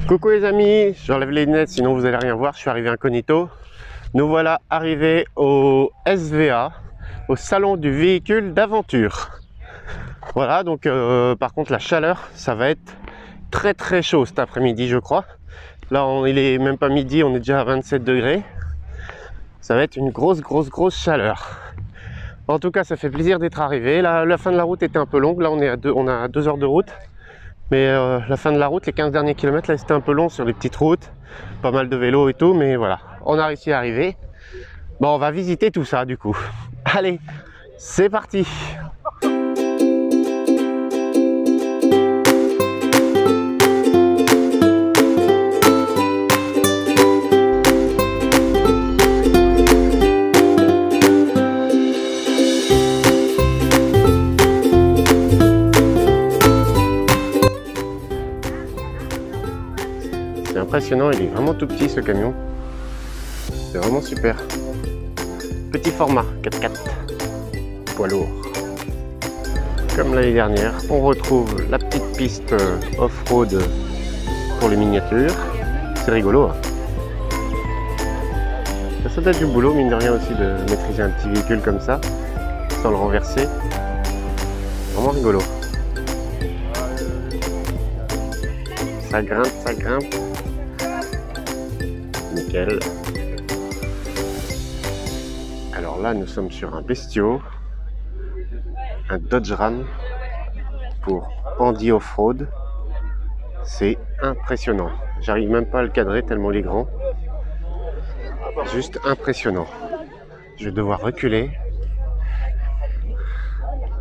Coucou les amis, j'enlève les lunettes sinon vous allez rien voir, je suis arrivé incognito. Nous voilà arrivés au SVA, au salon du véhicule d'aventure. Voilà, donc par contre la chaleur, ça va être très chaud cet après-midi je crois. Là il est même pas midi, on est déjà à 27 degrés. Ça va être une grosse chaleur. En tout cas ça fait plaisir d'être arrivé. La fin de la route était un peu longue, là on a 2 heures de route. Mais la fin de la route, les 15 derniers kilomètres, là c'était un peu long sur les petites routes, pas mal de vélos et tout, mais voilà, on a réussi à arriver. Bon, on va visiter tout ça du coup. Allez, c'est parti! C'est impressionnant, il est vraiment tout petit ce camion. C'est vraiment super. Petit format 4x4, poids lourd. Comme l'année dernière, on retrouve la petite piste off-road pour les miniatures. C'est rigolo. Hein. Ça doit être du boulot, mine de rien aussi, de maîtriser un petit véhicule comme ça, sans le renverser. Vraiment rigolo. Ça grimpe, ça grimpe. Nickel. Alors là, nous sommes sur un bestiau, un Dodge Ram pour Andy Off-Road. C'est impressionnant. J'arrive même pas à le cadrer tellement il est grand. Juste impressionnant. Je vais devoir reculer.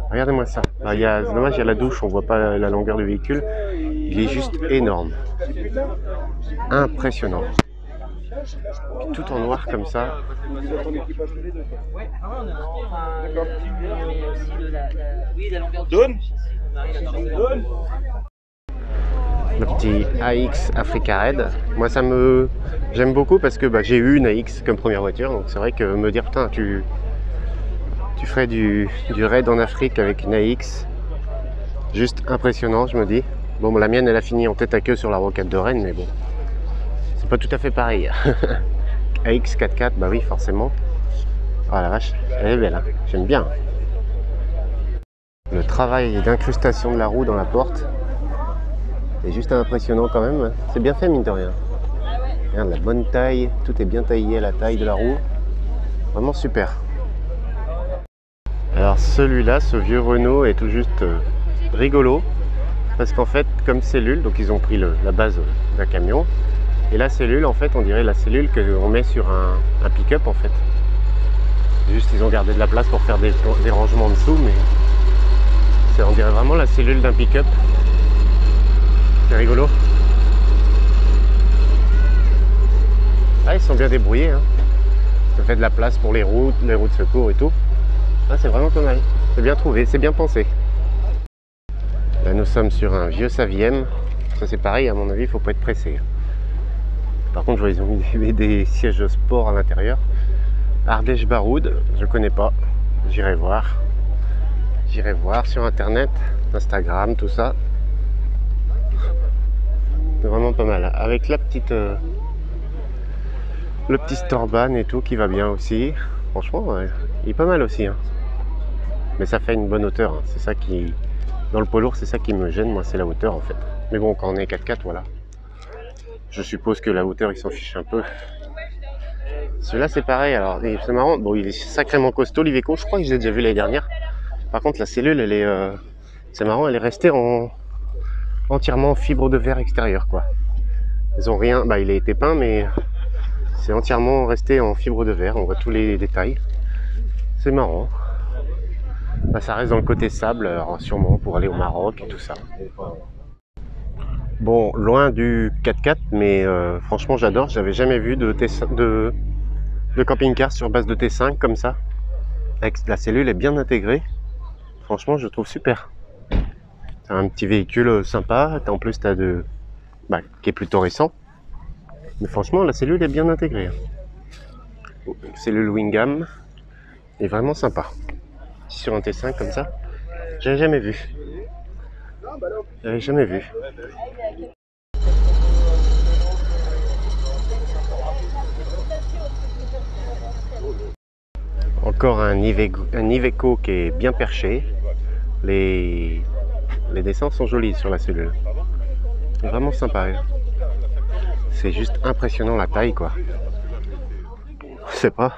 Regardez-moi ça. Ah, c'est dommage, il y a la douche, on voit pas la longueur du véhicule. Il est juste énorme. Impressionnant. Tout en noir comme ça. Le petit AX Africa Red. Moi j'aime beaucoup parce que j'ai eu une AX comme première voiture. Donc c'est vrai que me dire putain tu ferais du raid en Afrique avec une AX. Juste impressionnant je me dis. Bon la mienne elle a fini en tête à queue sur la rocade de Rennes mais bon. C'est pas tout à fait pareil. AX 4x4, bah oui, forcément. Oh la vache, elle est belle, hein. J'aime bien. Le travail d'incrustation de la roue dans la porte est juste impressionnant quand même. C'est bien fait, mine de rien. Regarde la bonne taille, tout est bien taillé à la taille de la roue. Vraiment super. Alors celui-là, ce vieux Renault est tout juste rigolo. Parce qu'en fait, comme cellule, donc ils ont pris la base d'un camion. Et la cellule, en fait, on dirait la cellule qu'on met sur un pick-up, en fait. Juste, ils ont gardé de la place pour faire des rangements en dessous, mais on dirait vraiment la cellule d'un pick-up. C'est rigolo. Ah, ils sont bien débrouillés. Hein. Ça fait de la place pour les roues de secours et tout. Ah, c'est vraiment pas mal. C'est bien trouvé, c'est bien pensé. Là, nous sommes sur un vieux Saviem. Ça, c'est pareil, à mon avis, il ne faut pas être pressé. Par contre, je vois ils ont mis des sièges de sport à l'intérieur. Ardèche Baroud, je connais pas. J'irai voir. J'irai voir sur internet, Instagram, tout ça. C'est vraiment pas mal. Avec la petite, le petit Storban et tout qui va bien aussi. Franchement, ouais, il est pas mal aussi. Hein. Mais ça fait une bonne hauteur. Hein. C'est ça qui, dans le poids lourd, c'est ça qui me gêne. Moi, c'est la hauteur en fait. Mais bon, quand on est 4x4, voilà. Je suppose que la hauteur, il s'en fiche un peu. Celui-là, c'est pareil. Alors, c'est marrant. Bon, il est sacrément costaud, l'Iveco. Je crois que je l'ai déjà vu l'année dernière. Par contre, la cellule, elle est... c'est marrant, elle est restée entièrement en fibre de verre extérieur, quoi. Ils ont rien... il a été peint, mais c'est entièrement resté en fibre de verre. On voit tous les détails. C'est marrant. Ça reste dans le côté sable, alors, sûrement pour aller au Maroc et tout ça. Bon, loin du 4x4, mais franchement j'adore. J'avais jamais vu de camping-car sur base de T5 comme ça. Avec la cellule est bien intégrée. Franchement, je trouve super. C'est un petit véhicule sympa. En plus, tu as qui est plutôt récent. Mais franchement, la cellule est bien intégrée. Cellule Wingham est vraiment sympa. Sur un T5 comme ça, j'avais jamais vu. J'avais jamais vu. Encore un Iveco qui est bien perché. Les dessins sont jolis sur la cellule. C'est vraiment sympa. Hein. C'est juste impressionnant la taille quoi. Je sais pas.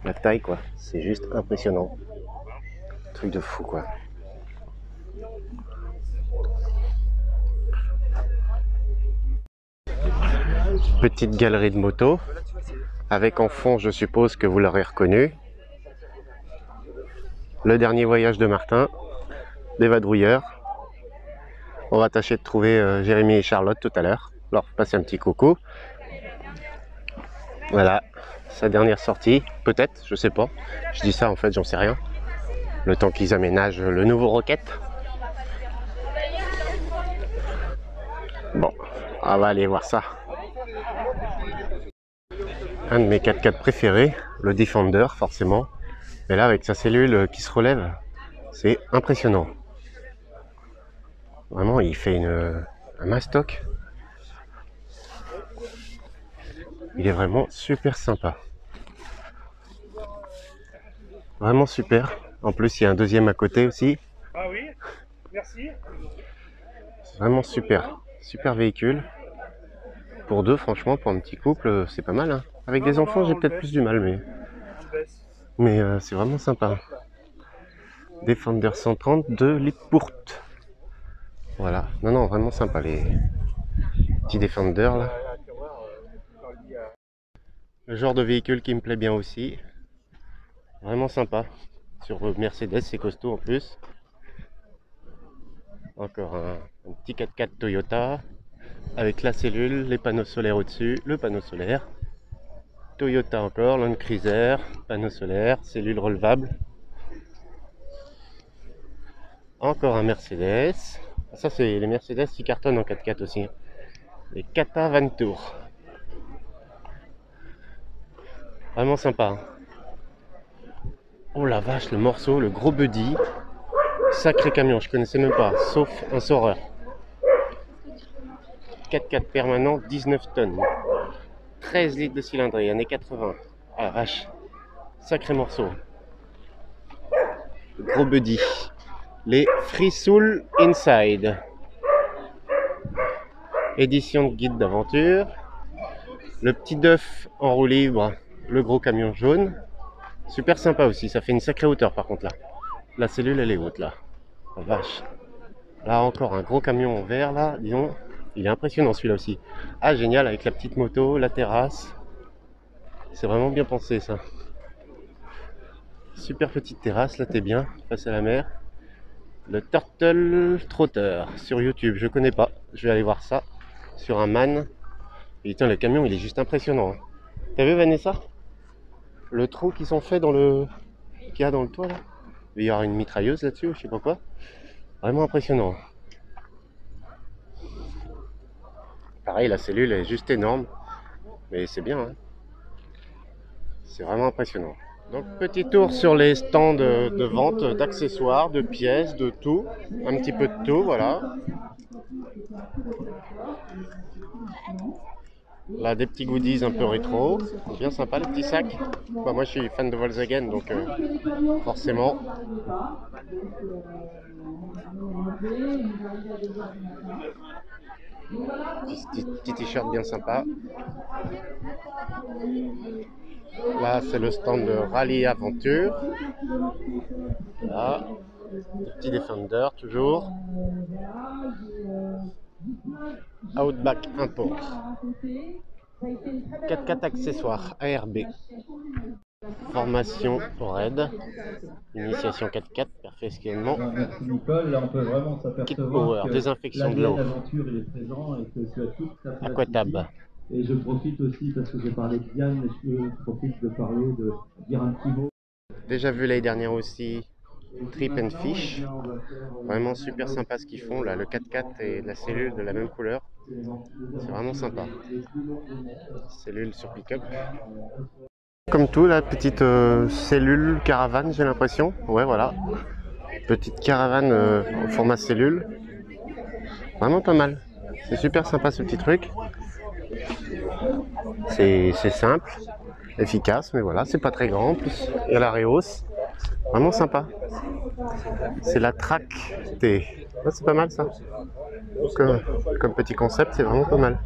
La taille quoi. C'est juste impressionnant. Truc de fou quoi. Petite galerie de motos. Avec en fond, je suppose que vous l'aurez reconnu. Le dernier voyage de Martin. Des vadrouilleurs. On va tâcher de trouver Jérémy et Charlotte tout à l'heure. Leur passer un petit coucou. Voilà. Sa dernière sortie. Peut-être, je sais pas. Je dis ça en fait, j'en sais rien. Le temps qu'ils aménagent le nouveau Rocket. Bon, on va aller voir ça. Un de mes 4x4 préférés, le Defender forcément. Mais là avec sa cellule qui se relève, c'est impressionnant. Vraiment il fait un mastoc. Il est vraiment super sympa. Vraiment super. En plus il y a un deuxième à côté aussi. Ah oui, merci. C'est vraiment super. Super véhicule. Pour deux franchement, pour un petit couple, c'est pas mal. Hein. Avec des enfants j'ai peut-être plus du mal mais c'est vraiment sympa. Defender 130 de Lippert. Voilà. Non, non, vraiment sympa les petits Defender là. Le genre de véhicule qui me plaît bien aussi. Vraiment sympa. Sur Mercedes, c'est costaud en plus. Encore un petit 4x4 Toyota. Avec la cellule, les panneaux solaires au-dessus, le panneau solaire. Toyota encore, Land Cruiser, panneau solaire, cellule relevable. Encore un Mercedes. Ça c'est les Mercedes qui cartonnent en 4x4 aussi. Les Kata Vantour. Vraiment sympa. Oh la vache, le morceau, le gros buddy. Sacré camion, je connaissais même pas, sauf un Sorer. 4x4 permanent, 19 tonnes. 13 litres de cylindrée, années 80. Ah la vache. Sacré morceau. Le gros buddy. Les Free Soul Inside. Édition de guide d'aventure. Le petit Duff en roue libre. Le gros camion jaune. Super sympa aussi. Ça fait une sacrée hauteur par contre là. La cellule elle est haute là. La vache. Là encore un gros camion en vert là. Disons. Il est impressionnant celui-là aussi. Ah génial avec la petite moto, la terrasse. C'est vraiment bien pensé ça. Super petite terrasse, là t'es bien, face à la mer. Le Turtle Trotter sur YouTube, je connais pas. Je vais aller voir ça sur un man. Et putain le camion il est juste impressionnant. T'as vu Vanessa? Le trou qu'ils ont fait dans le... qu'il y a dans le toit là. Il y aura une mitrailleuse là-dessus ou je sais pas quoi. Vraiment impressionnant. Pareil, la cellule est juste énorme, mais c'est bien, hein. C'est vraiment impressionnant. Donc petit tour sur les stands de vente d'accessoires, de pièces, de tout, un petit peu de tout, voilà. Là des petits goodies un peu rétro, bien sympa les petits sacs. Bah, moi je suis fan de Volkswagen donc forcément. Petit t-shirt bien sympa. Là c'est le stand de Rallye Aventure. Là, des petits Defender toujours. Outback Import. 4x4 accessoires ARB. Formation au raid. Initiation 4x4 perfectionnement. Merci Nicole, là on peut vraiment Kit s'apercevoir Power, que désinfection de l'eau. l'aventure il est présent et que tu as toute ta place Aquatab. ici. Et je profite aussi parce que j'ai parlé de Diane, mais je profite de parler, de dire un petit mot. Déjà vu l'année dernière aussi Trip and Fish. Vraiment super sympa ce qu'ils font là, le 4x4 et la cellule de la même couleur. C'est vraiment sympa. Cellule sur pick-up. Comme tout, la petite cellule caravane, j'ai l'impression. Ouais, voilà. Petite caravane au format cellule. Vraiment pas mal. C'est super sympa ce petit truc. C'est simple. efficace, mais voilà, c'est pas très grand. En plus, il y a la rehausse, vraiment sympa. C'est la Track T. Ouais, c'est pas mal ça. Comme petit concept, c'est vraiment pas mal.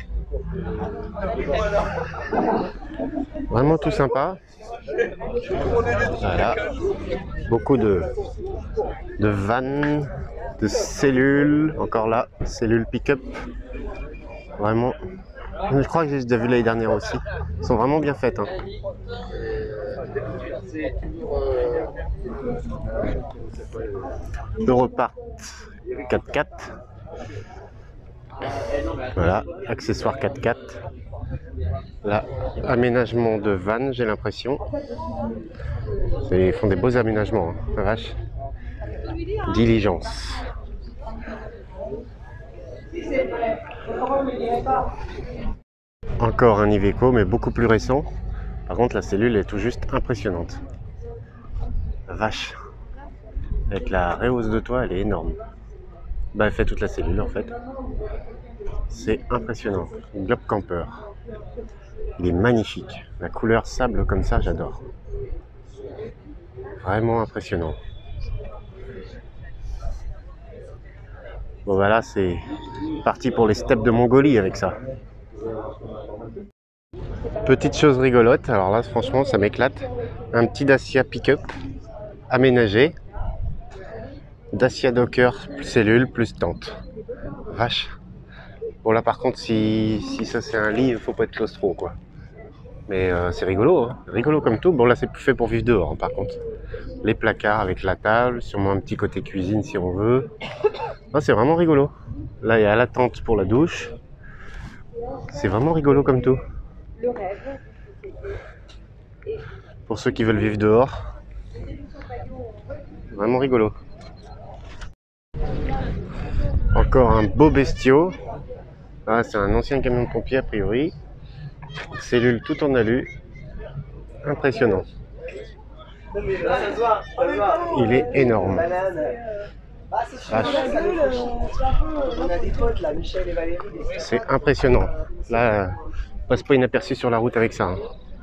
Vraiment tout sympa. Voilà. Beaucoup de vannes, de cellules. Encore là, cellules pick-up. Vraiment. Je crois que j'ai déjà vu l'année dernière aussi. Elles sont vraiment bien faites. Hein. Europart 4x4. Voilà, accessoires 4x4. Là, aménagement de vannes, j'ai l'impression. Ils font des beaux aménagements, hein, la vache. Diligence. Encore un Iveco, mais beaucoup plus récent. Par contre, la cellule est tout juste impressionnante. La vache. Avec la rehausse de toit, elle est énorme. Bah, elle fait toute la cellule en fait. C'est impressionnant. Globe Camper. Il est magnifique. La couleur sable comme ça, j'adore. Vraiment impressionnant. Bon voilà, c'est parti pour les steppes de Mongolie avec ça. Petite chose rigolote, alors là franchement ça m'éclate. Un petit Dacia pick-up aménagé. Dacia Docker, plus cellule, plus tente. Vache. Bon là par contre si ça c'est un lit, il faut pas être claustro quoi. Mais c'est rigolo, hein. Rigolo comme tout. Bon là c'est plus fait pour vivre dehors hein, par contre. Les placards avec la table, sûrement un petit côté cuisine si on veut. Ah, c'est vraiment rigolo. Là il y a la tente pour la douche. C'est vraiment rigolo comme tout. Pour ceux qui veulent vivre dehors. Vraiment rigolo. Encore un beau bestiau. Ah, c'est un ancien camion de pompier a priori. Cellule tout en alu. Impressionnant. Il est énorme. C'est impressionnant. Là, on passe pas inaperçu sur la route avec ça. Hein.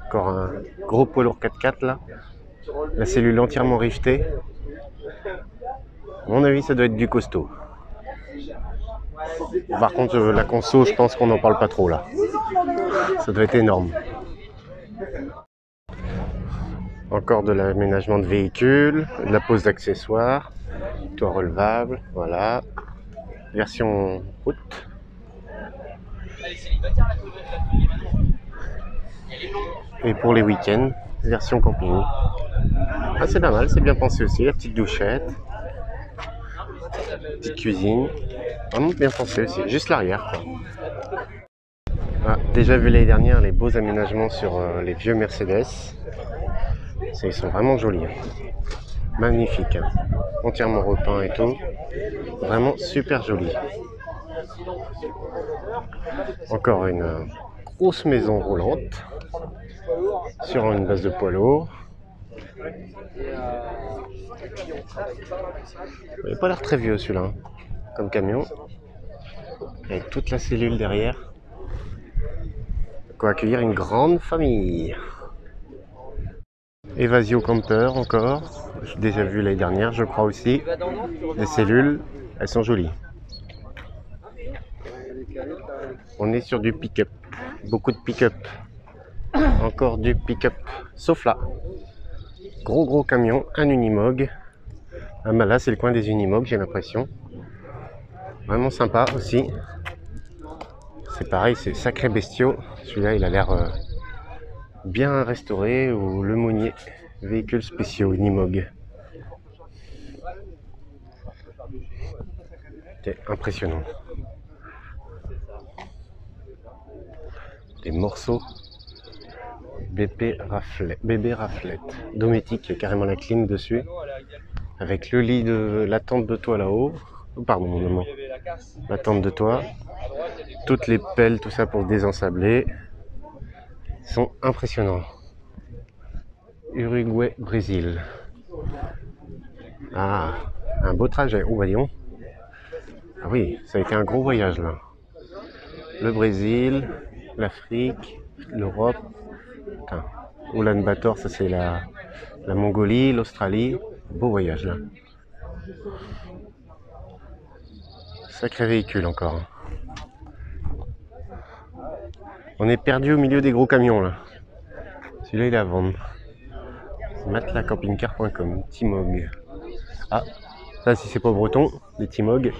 Encore un gros poids lourd 4x4 là. La cellule entièrement rivetée. À mon avis, ça doit être du costaud. Par contre, la conso, je pense qu'on n'en parle pas trop là. Ça doit être énorme. Encore de l'aménagement de véhicules, de la pose d'accessoires, toit relevable, voilà. Version route. Et pour les week-ends, version camping. Ah, c'est pas mal, c'est bien pensé aussi, la petite douchette. Petite cuisine. Vraiment bien pensé aussi, juste l'arrière. Ah, déjà vu l'année dernière les beaux aménagements sur les vieux Mercedes. Ils sont vraiment jolis. Hein. Magnifiques. Hein. Entièrement repeints et tout. Vraiment super joli. Encore une grosse maison roulante. Sur une base de poids lourd. Il n'a pas l'air très vieux celui-là. Hein, comme camion. Avec toute la cellule derrière. De quoi accueillir une grande famille. Evasio Camper encore. J'ai déjà vu l'année dernière, je crois aussi. Les cellules, elles sont jolies. On est sur du pick-up. Beaucoup de pick-up. Encore du pick-up. Sauf là. Gros camion, un Unimog. Ah bah là c'est le coin des Unimog, j'ai l'impression. Vraiment sympa aussi. C'est pareil, c'est sacré bestiaux. Celui-là il a l'air bien restauré, ou le Monnier. Véhicules spéciaux Unimog. C'est impressionnant. Des morceaux bébé raflette. Dométique, il y a carrément la clim dessus. Avec le lit de la tente de toit là-haut. Oh, pardon, mon nom. La tente de toit. Toutes les pelles, tout ça pour désensabler. Ils sont impressionnants. Uruguay, Brésil. Ah, un beau trajet. Oh, voyons. Ah oui, ça a été un gros voyage là. Le Brésil, l'Afrique, l'Europe. Putain, Ulaanbaatar, ça c'est la Mongolie, l'Australie. Beau voyage là. Sacré véhicule encore. On est perdu au milieu des gros camions là. Celui-là il est à vendre. Matelascampingcar.com, Timog. Ah, ça si c'est pas breton, des Timog.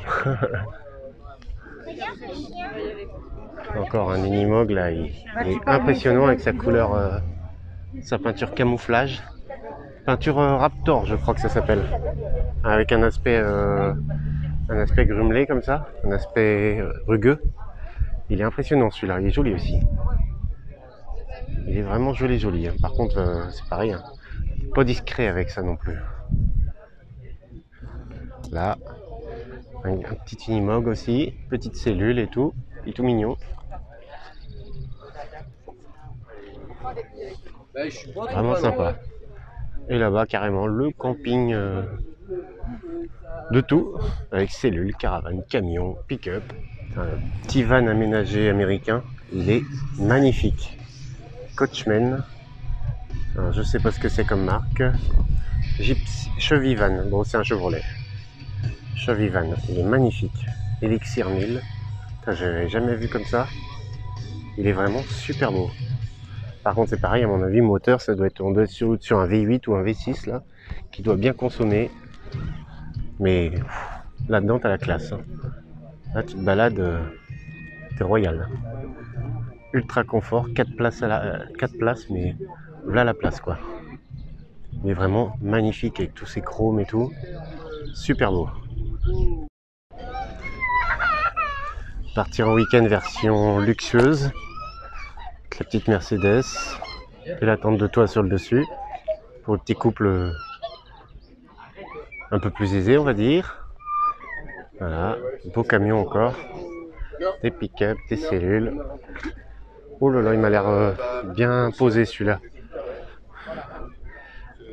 Encore un Unimog là, il est impressionnant avec sa couleur, sa peinture camouflage. Peinture Raptor je crois que ça s'appelle. Avec un aspect grumelé comme ça, un aspect rugueux. Il est impressionnant celui-là, il est joli aussi. Il est vraiment joli. Hein. Par contre, c'est pareil, hein. Pas discret avec ça non plus. Là, un petit Unimog aussi, petite cellule et tout. Il est tout mignon. Vraiment sympa. Et là-bas, carrément, le camping de tout, avec cellule, caravane, camion, pick-up. Un petit van aménagé américain. Il est magnifique. Coachman. Alors, je sais pas ce que c'est comme marque. Chevy Van. Bon, c'est un Chevrolet. Chevy Van. Il est magnifique. Elixir 1000. J'avais jamais vu comme ça. Il est vraiment super beau. Par contre, c'est pareil, à mon avis, moteur, ça doit être sur un V8 ou un V6, là, qui doit bien consommer. Mais là-dedans, t'as la classe. Hein. Là, tu te balades, t'es royal. Ultra confort, 4 places, 4 places, mais là, la place, quoi. Il est vraiment magnifique avec tous ces chromes et tout. Super beau. Partir en week-end version luxueuse. La petite Mercedes et la tente de toit sur le dessus pour le petit couple un peu plus aisé on va dire. Voilà, beau camion encore, des pick-up, des cellules. Oh là là, il m'a l'air bien posé celui-là.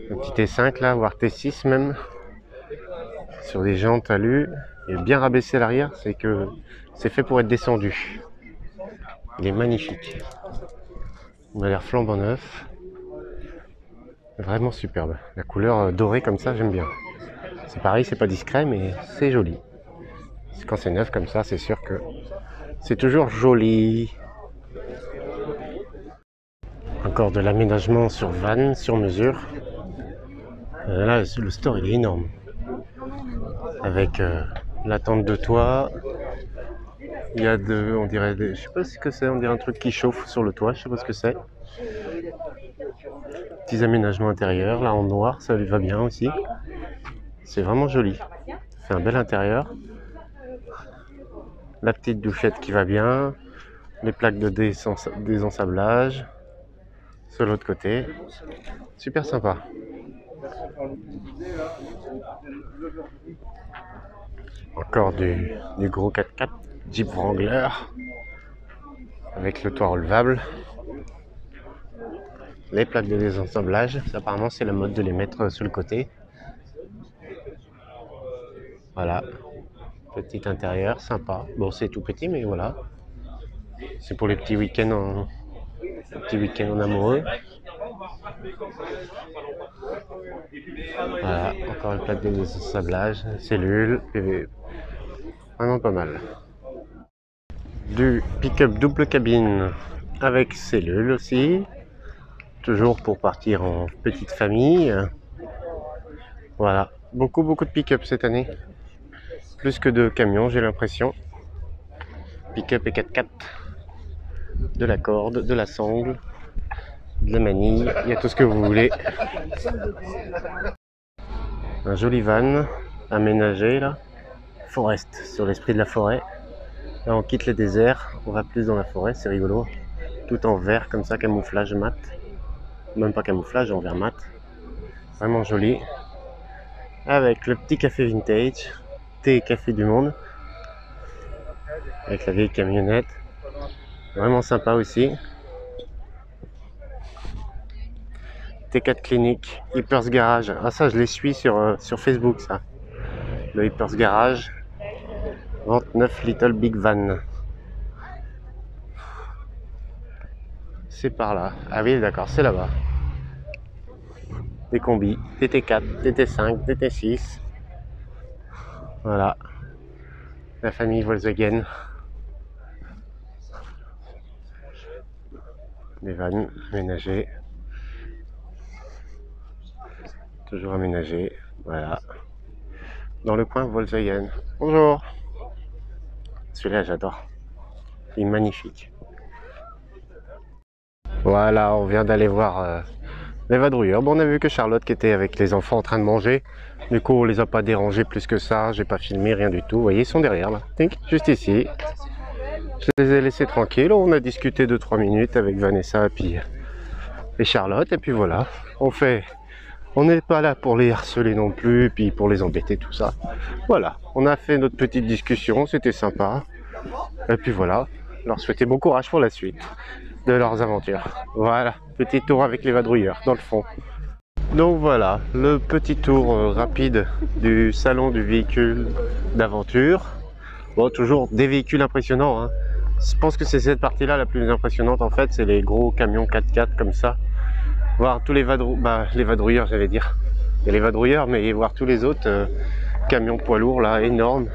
Un petit T5 là, voire T6 même, sur des jantes alu. Il est bien rabaissé à l'arrière, c'est que c'est fait pour être descendu. Il est magnifique. Il m'a l'air flambant neuf. Vraiment superbe. La couleur dorée comme ça, j'aime bien. C'est pareil, c'est pas discret, mais c'est joli. Quand c'est neuf comme ça, c'est sûr que c'est toujours joli. Encore de l'aménagement sur van, sur mesure. Là, le store, il est énorme. Avec la tente de toit. Il y a on dirait, je sais pas ce que c'est, on dirait un truc qui chauffe sur le toit, je sais pas ce que c'est. Petits aménagements intérieurs, là en noir, ça lui va bien aussi. C'est vraiment joli. C'est un bel intérieur. La petite douchette qui va bien. Les plaques de désensablage. Sur l'autre côté. Super sympa. Encore du gros 4x4. Jeep Wrangler. Avec le toit relevable. Les plaques de désensablage. Apparemment c'est la mode de les mettre sur le côté. Voilà. Petit intérieur, sympa. Bon, c'est tout petit, mais voilà. C'est pour les petits week-ends en amoureux. Voilà, encore une plaque de désensablage, cellule, PV. Vraiment pas mal. Du pick-up double cabine avec cellule aussi. Toujours pour partir en petite famille. Voilà, beaucoup de pick-up cette année. Plus que de camions, j'ai l'impression. Pick-up et 4x4. De la corde, de la sangle, de la manille, il y a tout ce que vous voulez. Un joli van aménagé là. Forest, sur l'esprit de la forêt. Là on quitte les déserts, on va plus dans la forêt, c'est rigolo. Tout en vert comme ça, camouflage mat. Même pas camouflage, en vert mat. Vraiment joli. Avec le petit café vintage. Thé et café du monde. Avec la vieille camionnette. Vraiment sympa aussi. T4 Clinique, Hippers Garage. Ah ça je les suis sur Facebook ça. Le Hippers Garage. 29 Little Big Van. C'est par là. Ah oui d'accord, c'est là-bas. des combis, des T4, des T5, des T6. Voilà, la famille Volkswagen. Des vannes aménagées. Toujours aménagées, voilà. Dans le coin Volkswagen. Bonjour. Celui-là, j'adore. Il est magnifique. Voilà, on vient d'aller voir les vadrouilleurs. Bon, on a vu que Charlotte qui était avec les enfants en train de manger. Du coup, on les a pas dérangés plus que ça. J'ai pas filmé, rien du tout. Vous voyez, ils sont derrière là. Juste ici. Je les ai laissés tranquilles. On a discuté 2-3 minutes avec Vanessa et Charlotte. Et puis voilà, on n'est pas là pour les harceler non plus, puis pour les embêter, tout ça. Voilà, on a fait notre petite discussion, c'était sympa. Et puis voilà, leur souhaiter bon courage pour la suite de leurs aventures. Voilà, petit tour avec les vadrouilleurs dans le fond. Donc voilà, le petit tour rapide du salon du véhicule d'aventure. Bon, toujours des véhicules impressionnants, hein. Je pense que c'est cette partie-là la plus impressionnante en fait, c'est les gros camions 4x4 comme ça. Voir tous les vadrouilleurs, j'allais dire. Il y a les vadrouilleurs, mais voir tous les autres camions poids lourds là, énormes,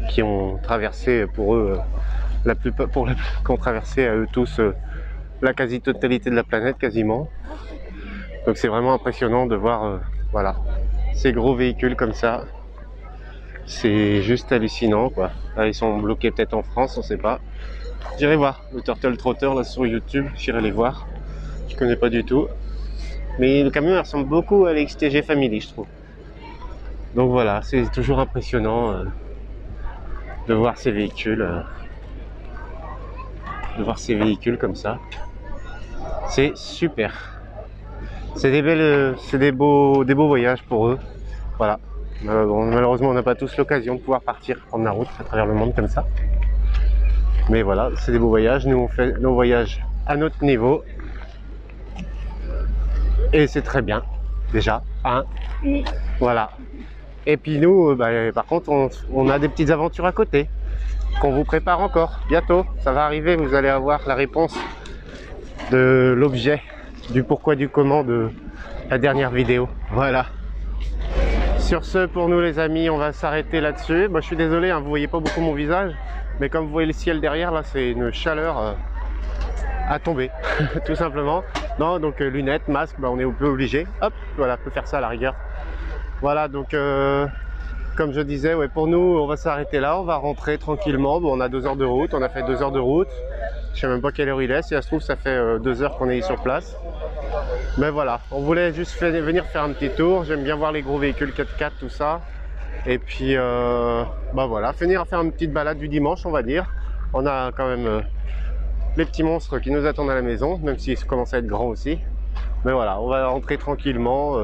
qui ont traversé pour eux, qui ont traversé à eux tous la quasi-totalité de la planète quasiment. Donc c'est vraiment impressionnant de voir, voilà, ces gros véhicules comme ça. C'est juste hallucinant quoi. Là, ils sont bloqués peut-être en France, on sait pas. J'irai voir le Turtle Trotter là sur YouTube, j'irai les voir. Je connais pas du tout. Mais le camion il ressemble beaucoup à l'XTG Family, je trouve. Donc voilà, c'est toujours impressionnant de voir ces véhicules. De voir ces véhicules comme ça. C'est super. C'est des beaux voyages pour eux. Voilà. Bon, malheureusement, on n'a pas tous l'occasion de pouvoir partir prendre la route à travers le monde comme ça. Mais voilà, c'est des beaux voyages. Nous, on fait nos voyages à notre niveau. Et c'est très bien, déjà. Hein, voilà. Et puis nous, par contre, on a des petites aventures à côté qu'on vous prépare encore. Bientôt, ça va arriver. Vous allez avoir la réponse de l'objet, du pourquoi, du comment de la dernière vidéo. Voilà. Sur ce, pour nous les amis, on va s'arrêter là-dessus. Je suis désolé, hein, vous voyez pas beaucoup mon visage, mais comme vous voyez le ciel derrière, là, c'est une chaleur à tomber, tout simplement. Non, donc lunettes, masque, on est un peu obligé. Hop, voilà, on peut faire ça à la rigueur. Voilà, donc comme je disais, ouais, pour nous, on va s'arrêter là, on va rentrer tranquillement. Bon, on a 2 heures de route, on a fait 2 heures de route. Je sais même pas quelle heure il est, si ça se trouve, ça fait 2 heures qu'on est sur place. Mais voilà, on voulait juste venir faire un petit tour. J'aime bien voir les gros véhicules 4x4, tout ça. Et puis, voilà, finir à faire une petite balade du dimanche, on va dire. On a quand même les petits monstres qui nous attendent à la maison, même s'ils commencent à être grands aussi. Mais voilà, on va rentrer tranquillement.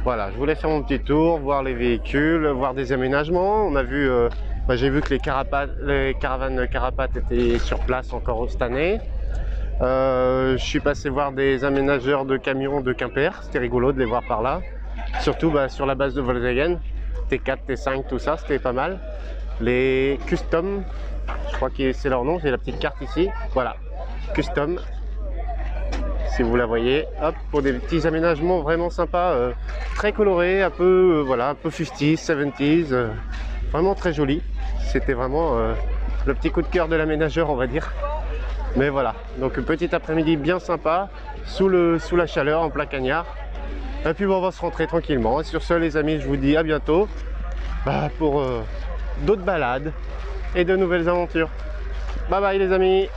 Voilà, je voulais faire mon petit tour, voir les véhicules, voir des aménagements. On a vu, j'ai vu que les caravanes Carapace étaient sur place encore cette année. Je suis passé voir des aménageurs de camions de Quimper, c'était rigolo de les voir par là. Surtout sur la base de Volkswagen, T4, T5, tout ça, c'était pas mal. Les Custom, je crois que c'est leur nom, j'ai la petite carte ici. Voilà, Custom, si vous la voyez. Hop, pour des petits aménagements vraiment sympas, très colorés, un peu, un peu 50s, 70s, vraiment très joli. C'était vraiment le petit coup de cœur de l'aménageur, on va dire. Mais voilà, donc petit après-midi bien sympa, sous la chaleur, en plein cagnard. Et puis on va se rentrer tranquillement. Et sur ce les amis, je vous dis à bientôt pour d'autres balades et de nouvelles aventures. Bye bye les amis.